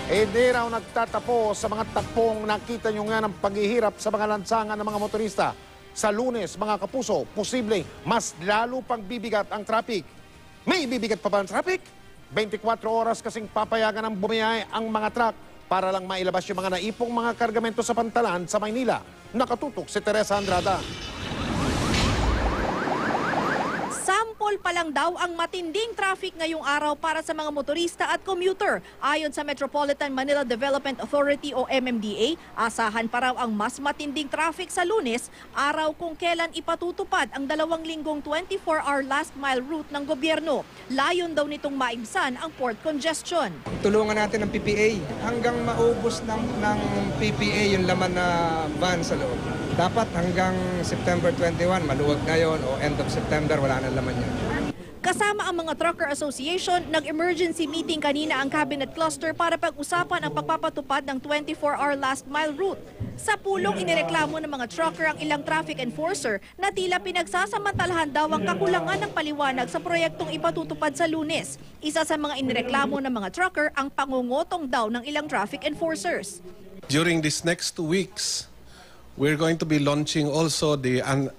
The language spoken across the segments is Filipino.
Di raw nagtatapos sa mga takpong nakita nyo nga ng paghihirap sa mga lansangan ng mga motorista. Sa Lunes, mga kapuso, posible mas lalo pang bibigat ang traffic. May bibigat pa ba ang traffic? 24 oras kasing papayagan ng bumiyahe ang mga truck para lang mailabas yung mga naipong mga kargamento sa Pantalan sa Maynila. Nakatutok si Teresa Andrada. Sampol pa lang daw ang matinding traffic ngayong araw para sa mga motorista at commuter. Ayon sa Metropolitan Manila Development Authority o MMDA, asahan pa raw ang mas matinding traffic sa Lunes, araw kung kailan ipatutupad ang 2 linggong 24-hour last mile route ng gobyerno. Layon daw nitong maibsan ang port congestion. Tulungan natin ng PPA hanggang maubos ng PPA yung laman na van sa loob. Dapat hanggang September 21, maluwag na yun, o end of September, wala na laman yun. Kasama ang mga Trucker Association, nag-emergency meeting kanina ang cabinet cluster para pag-usapan ang pagpapatupad ng 24-hour last mile route. Sa pulong, inireklamo ng mga trucker ang ilang traffic enforcer na tila pinagsasamantalahan daw ang kakulangan ng paliwanag sa proyektong ipatutupad sa Lunes. Isa sa mga inireklamo ng mga trucker ang pangungutong daw ng ilang traffic enforcers. During these next 2 weeks, we're going to be launching also the an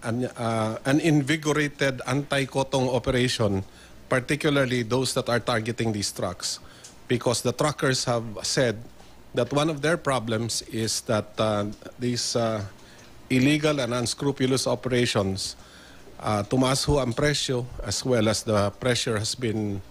invigorated anti-kotong operation, particularly those that are targeting these trucks. Because the truckers have said that one of their problems is that these illegal and unscrupulous operations, tumaas ho ang presyo, as well as the pressure has been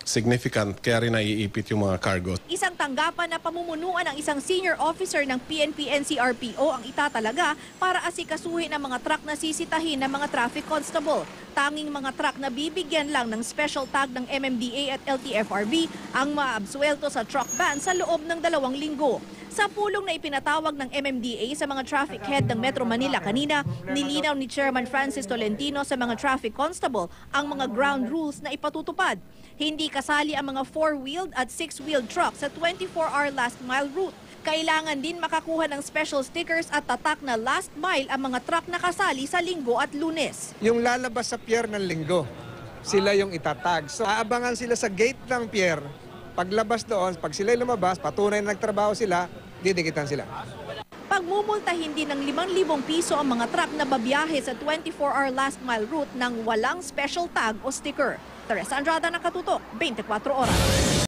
significant, kaya rin naiipit yung mga cargo. Isang tanggapan na pamumunuan ng isang senior officer ng PNP-NCRPO ang itatalaga para asikasuhin ang mga truck na sisitahin ng mga traffic constable. Tanging mga truck na bibigyan lang ng special tag ng MMDA at LTFRB ang maabsuelto sa truck ban sa loob ng 2 linggo. Sa pulong na ipinatawag ng MMDA sa mga traffic head ng Metro Manila kanina, nilinaw ni Chairman Francis Tolentino sa mga traffic constable ang mga ground rules na ipatutupad. Hindi kasali ang mga 4-wheeled at 6-wheeled truck sa 24-hour last mile route. Kailangan din makakuha ng special stickers at tatak na last mile ang mga truck na kasali sa Linggo at Lunes. Yung lalabas sa pier ng Linggo, sila yung itatag. So aabangan sila sa gate ng pier. Paglabas doon, pag sila lumabas, patunay na nagtrabaho sila, didikitan sila. Pagmumultahin din ng 5,000 piso ang mga truck na babiyahe sa 24-hour last mile route ng walang special tag o sticker. Teresa Andrada, Nakatutok, 24 Oras.